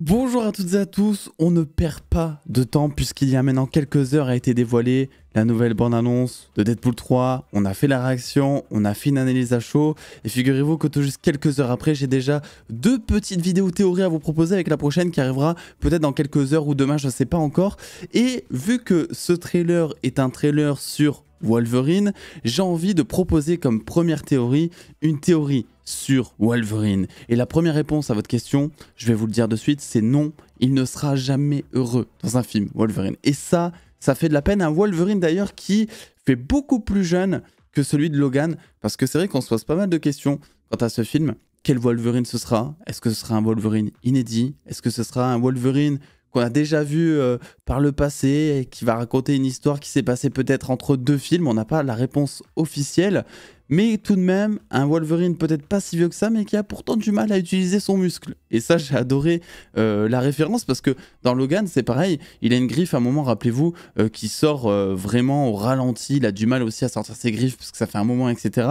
Bonjour à toutes et à tous, on ne perd pas de temps puisqu'il y a maintenant quelques heures a été dévoilée la nouvelle bande-annonce de Deadpool 3, on a fait la réaction, on a fait une analyse à chaud et figurez-vous que tout juste quelques heures après j'ai déjà deux petites vidéos théories à vous proposer avec la prochaine qui arrivera peut-être dans quelques heures ou demain, je ne sais pas encore. Et vu que ce trailer est un trailer sur Wolverine, j'ai envie de proposer comme première théorie une théorie sur Wolverine. Et la première réponse à votre question, je vais vous le dire de suite, c'est non, il ne sera jamais heureux dans un film Wolverine. Et ça fait de la peine. Un Wolverine d'ailleurs qui fait beaucoup plus jeune que celui de Logan, parce que c'est vrai qu'on se pose pas mal de questions quant à ce film. Quel Wolverine ce sera? Est-ce que ce sera un Wolverine inédit? Est-ce que ce sera un Wolverine qu'on a déjà vu par le passé et qui va raconter une histoire qui s'est passée peut-être entre deux films? On n'a pas la réponse officielle, mais tout de même, un Wolverine peut-être pas si vieux que ça, mais qui a pourtant du mal à utiliser son muscle. Et ça, j'ai adoré la référence, parce que dans Logan, c'est pareil, il a une griffe à un moment, rappelez-vous, qui sort vraiment au ralenti, il a du mal aussi à sortir ses griffes, parce que ça fait un moment, etc.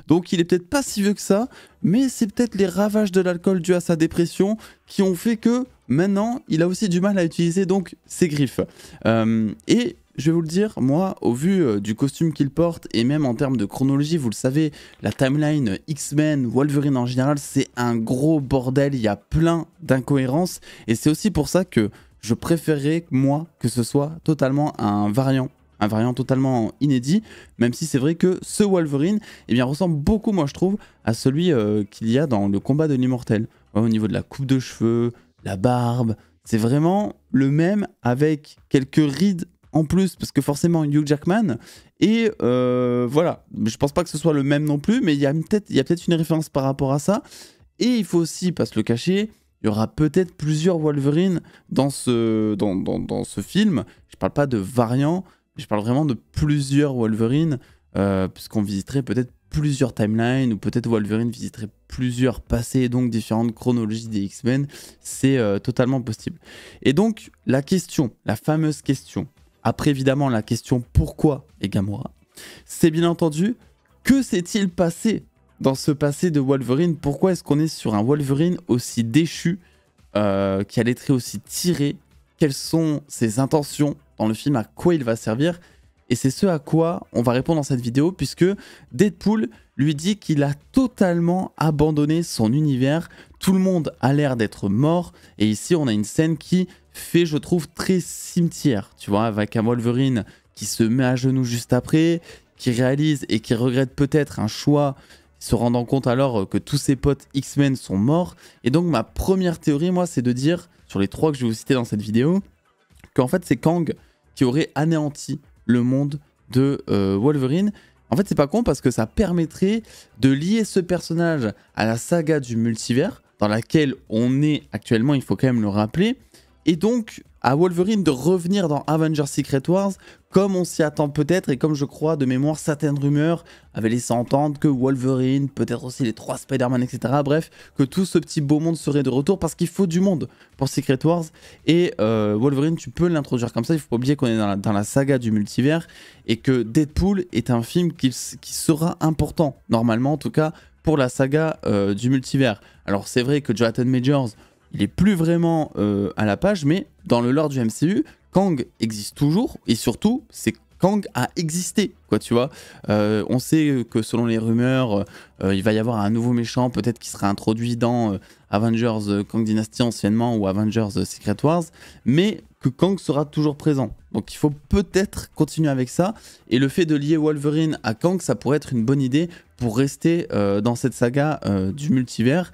Donc il est peut-être pas si vieux que ça, mais c'est peut-être les ravages de l'alcool dû à sa dépression qui ont fait que maintenant, il a aussi du mal à utiliser donc ses griffes. Et je vais vous le dire, moi, au vu du costume qu'il porte, et même en termes de chronologie, vous le savez, la timeline X-Men, Wolverine en général, c'est un gros bordel, il y a plein d'incohérences, et c'est aussi pour ça que je préférerais, moi, que ce soit totalement un variant totalement inédit, même si c'est vrai que ce Wolverine, eh bien, ressemble beaucoup, moi je trouve, à celui qu'il y a dans le combat de l'immortel. Ouais, au niveau de la coupe de cheveux, la barbe, c'est vraiment le même avec quelques rides en plus, parce que forcément Hugh Jackman, et voilà, je pense pas que ce soit le même non plus, mais il y a peut-être une référence par rapport à ça, et il faut aussi pas se le cacher, il y aura peut-être plusieurs Wolverine dans dans ce film. Je parle pas de variants, je parle vraiment de plusieurs Wolverine, puisqu'on visiterait peut-être plusieurs timelines, ou peut-être Wolverine visiterait plusieurs passés, donc différentes chronologies des X-Men. C'est totalement possible. Et donc, la question, la fameuse question, après évidemment la question pourquoi est Gamora, c'est bien entendu, que s'est-il passé dans ce passé de Wolverine? Pourquoi est-ce qu'on est sur un Wolverine aussi déchu, qui a les traits aussi tirés? Quelles sont ses intentions dans le film? À quoi il va servir? Et c'est ce à quoi on va répondre dans cette vidéo, puisque Deadpool lui dit qu'il a totalement abandonné son univers. Tout le monde a l'air d'être mort. Et ici, on a une scène qui fait, je trouve, très cimetière. Tu vois, avec un Wolverine qui se met à genoux juste après, qui réalise et qui regrette peut-être un choix, se rendant compte alors que tous ses potes X-Men sont morts. Et donc, ma première théorie, moi, c'est de dire, sur les trois que je vais vous citer dans cette vidéo, qu'en fait, c'est Kang qui aurait anéanti le monde de Wolverine. En fait, c'est pas con parce que ça permettrait de lier ce personnage à la saga du multivers dans laquelle on est actuellement, il faut quand même le rappeler, et donc à Wolverine de revenir dans Avengers Secret Wars comme on s'y attend peut-être, et comme je crois de mémoire certaines rumeurs avaient laissé entendre que Wolverine, peut-être aussi les 3 Spider-Man, etc. Bref, que tout ce petit beau monde serait de retour parce qu'il faut du monde pour Secret Wars. Et Wolverine, tu peux l'introduire comme ça, il faut pas oublier qu'on est dans la saga du multivers et que Deadpool est un film qui sera important, normalement en tout cas, pour la saga du multivers. Alors c'est vrai que Jonathan Majors, il est plus vraiment à la page, mais dans le lore du MCU, Kang existe toujours, et surtout, c'est Kang a existé, quoi, tu vois. On sait que selon les rumeurs, il va y avoir un nouveau méchant, peut-être qui sera introduit dans Avengers Kang Dynasty anciennement, ou Avengers Secret Wars, mais que Kang sera toujours présent. Donc il faut peut-être continuer avec ça, et le fait de lier Wolverine à Kang, ça pourrait être une bonne idée pour rester dans cette saga du multivers.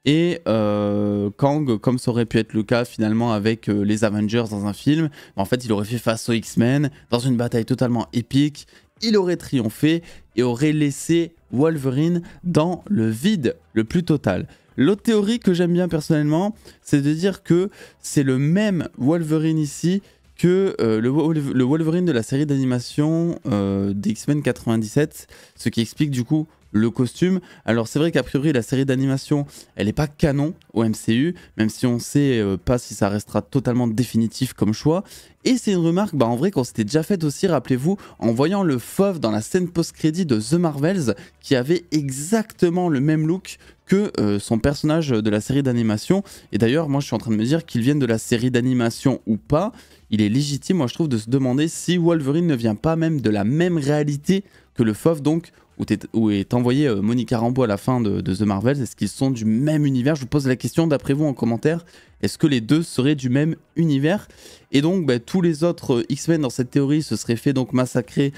Et Kang, comme ça aurait pu être le cas finalement avec les Avengers dans un film, en fait il aurait fait face aux X-Men dans une bataille totalement épique, il aurait triomphé et aurait laissé Wolverine dans le vide le plus total. L'autre théorie que j'aime bien personnellement, c'est de dire que c'est le même Wolverine ici que le Wolverine de la série d'animation des X-Men 97, ce qui explique du coup le costume. Alors c'est vrai qu'a priori la série d'animation elle n'est pas canon au MCU, même si on sait pas si ça restera totalement définitif comme choix. Et c'est une remarque en vrai qu'on s'était déjà faite aussi, rappelez-vous, en voyant le fauve dans la scène post-crédit de The Marvels qui avait exactement le même look que son personnage de la série d'animation. Et d'ailleurs moi je suis en train de me dire qu'il vienne de la série d'animation ou pas, il est légitime moi je trouve de se demander si Wolverine ne vient pas même de la même réalité que le fauve, donc où est envoyé Monica Rambeau à la fin de The Marvels. Est-ce qu'ils sont du même univers? Je vous pose la question d'après vous en commentaire. Est-ce que les deux seraient du même univers? Et donc tous les autres X-Men dans cette théorie se seraient fait donc massacrer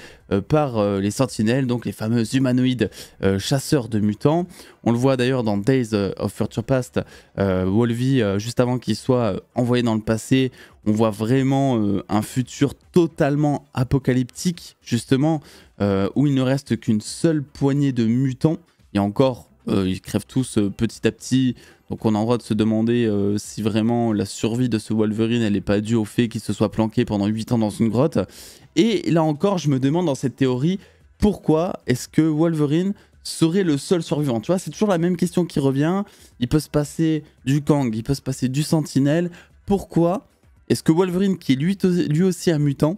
par les Sentinelles, donc les fameux humanoïdes chasseurs de mutants. On le voit d'ailleurs dans Days of Future Past, Wolvie, juste avant qu'il soit envoyé dans le passé, on voit vraiment un futur totalement apocalyptique, justement, où il ne reste qu'une seule poignée de mutants. Et encore, ils crèvent tous petit à petit. Donc on a le droit de se demander si vraiment la survie de ce Wolverine, elle n'est pas due au fait qu'il se soit planqué pendant 8 ans dans une grotte. Et là encore, je me demande dans cette théorie, pourquoi est-ce que Wolverine serait le seul survivant? Tu vois, c'est toujours la même question qui revient. Il peut se passer du Kang, il peut se passer du Sentinelle. Pourquoi est-ce que Wolverine, qui est lui aussi un mutant,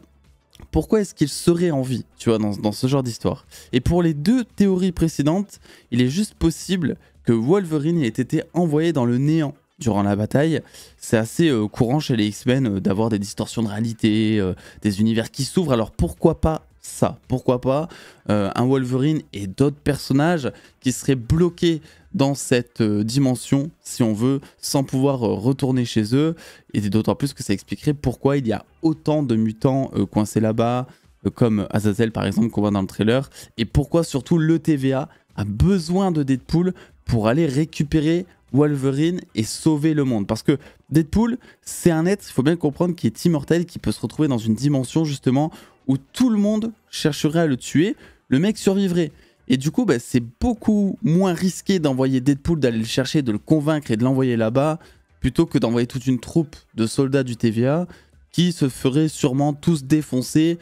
pourquoi est-ce qu'il serait en vie, tu vois, dans ce genre d'histoire? Et pour les deux théories précédentes, il est juste possible que Wolverine ait été envoyé dans le néant durant la bataille. C'est assez courant chez les X-Men d'avoir des distorsions de réalité, des univers qui s'ouvrent. Alors pourquoi pas ça? Pourquoi pas un Wolverine et d'autres personnages qui seraient bloqués dans cette dimension, si on veut, sans pouvoir retourner chez eux? Et d'autant plus que ça expliquerait pourquoi il y a autant de mutants coincés là-bas, comme Azazel par exemple qu'on voit dans le trailer, et pourquoi surtout le TVA a besoin de Deadpool pour aller récupérer Wolverine et sauver le monde. Parce que Deadpool, c'est un être, il faut bien le comprendre, qui est immortel, qui peut se retrouver dans une dimension justement où tout le monde chercherait à le tuer, le mec survivrait. Et du coup, c'est beaucoup moins risqué d'envoyer Deadpool, d'aller le chercher, de le convaincre et de l'envoyer là-bas, plutôt que d'envoyer toute une troupe de soldats du TVA qui se feraient sûrement tous défoncer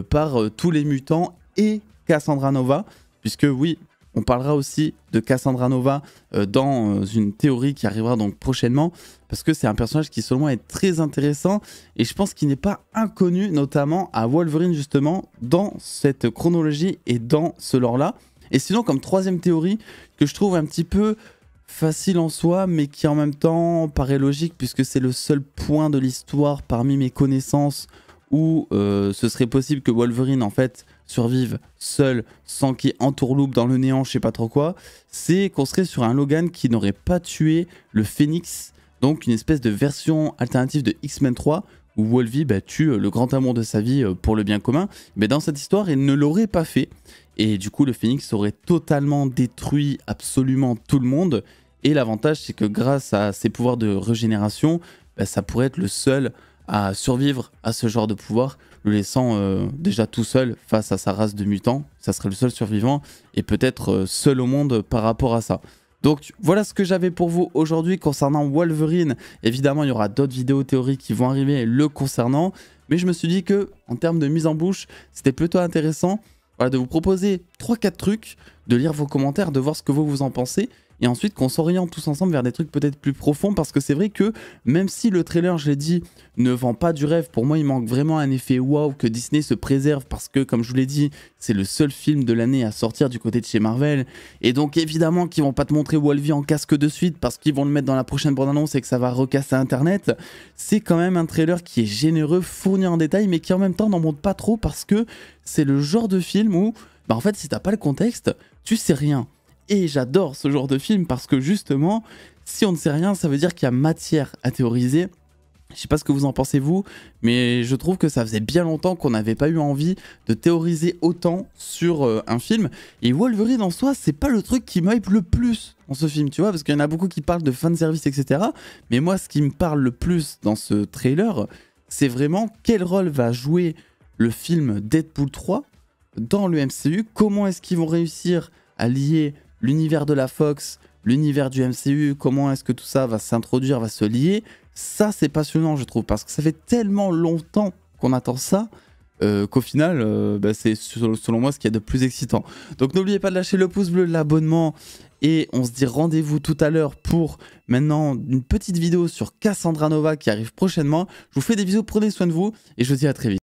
par tous les mutants et Cassandra Nova, puisque oui, on parlera aussi de Cassandra Nova dans une théorie qui arrivera donc prochainement, parce que c'est un personnage qui selon moi est très intéressant et je pense qu'il n'est pas inconnu notamment à Wolverine justement dans cette chronologie et dans ce lore-là. Et sinon, comme troisième théorie que je trouve un petit peu facile en soi, mais qui en même temps paraît logique puisque c'est le seul point de l'histoire parmi mes connaissances où ce serait possible que Wolverine en fait survive seul sans qu'il y ait entourloupe dans le néant, je sais pas trop quoi, c'est qu'on serait sur un Logan qui n'aurait pas tué le Phénix, donc une espèce de version alternative de X-Men 3 où Wolvie tue le grand amour de sa vie pour le bien commun. Mais dans cette histoire, il ne l'aurait pas fait et du coup le Phénix aurait totalement détruit absolument tout le monde. Et l'avantage, c'est que grâce à ses pouvoirs de régénération, ça pourrait être le seul à survivre à ce genre de pouvoir, le laissant déjà tout seul face à sa race de mutants. Ça serait le seul survivant et peut-être seul au monde par rapport à ça. Donc voilà ce que j'avais pour vous aujourd'hui concernant Wolverine. Évidemment, il y aura d'autres vidéos théoriques qui vont arriver le concernant, mais je me suis dit que en termes de mise en bouche, c'était plutôt intéressant de vous proposer 3-4 trucs, de lire vos commentaires, de voir ce que vous en pensez, et ensuite qu'on s'oriente tous ensemble vers des trucs peut-être plus profonds, parce que c'est vrai que même si le trailer, je l'ai dit, ne vend pas du rêve, pour moi il manque vraiment un effet waouh que Disney se préserve, parce que comme je vous l'ai dit, c'est le seul film de l'année à sortir du côté de chez Marvel, et donc évidemment qu'ils vont pas te montrer Wolvie en casque de suite, parce qu'ils vont le mettre dans la prochaine bande-annonce et que ça va recasser internet. C'est quand même un trailer qui est généreux, fourni en détail, mais qui en même temps n'en montre pas trop, parce que c'est le genre de film où, en fait, si t'as pas le contexte, tu sais rien. Et j'adore ce genre de film parce que justement, si on ne sait rien, ça veut dire qu'il y a matière à théoriser. Je sais pas ce que vous en pensez vous, mais je trouve que ça faisait bien longtemps qu'on n'avait pas eu envie de théoriser autant sur un film. Et Wolverine en soi, c'est pas le truc qui m'hype le plus dans ce film, tu vois, parce qu'il y en a beaucoup qui parlent de fanservice, etc. Mais moi, ce qui me parle le plus dans ce trailer, c'est vraiment quel rôle va jouer le film Deadpool 3 dans le MCU. Comment est-ce qu'ils vont réussir à lier l'univers de la Fox, l'univers du MCU, comment est-ce que tout ça va s'introduire, va se lier. Ça, c'est passionnant, je trouve, parce que ça fait tellement longtemps qu'on attend ça. qu'au final, bah, c'est selon moi ce qu'il y a de plus excitant. Donc n'oubliez pas de lâcher le pouce bleu, l'abonnement, et on se dit rendez-vous tout à l'heure pour maintenant une petite vidéo sur Cassandra Nova qui arrive prochainement. Je vous fais des bisous, prenez soin de vous, et je vous dis à très vite.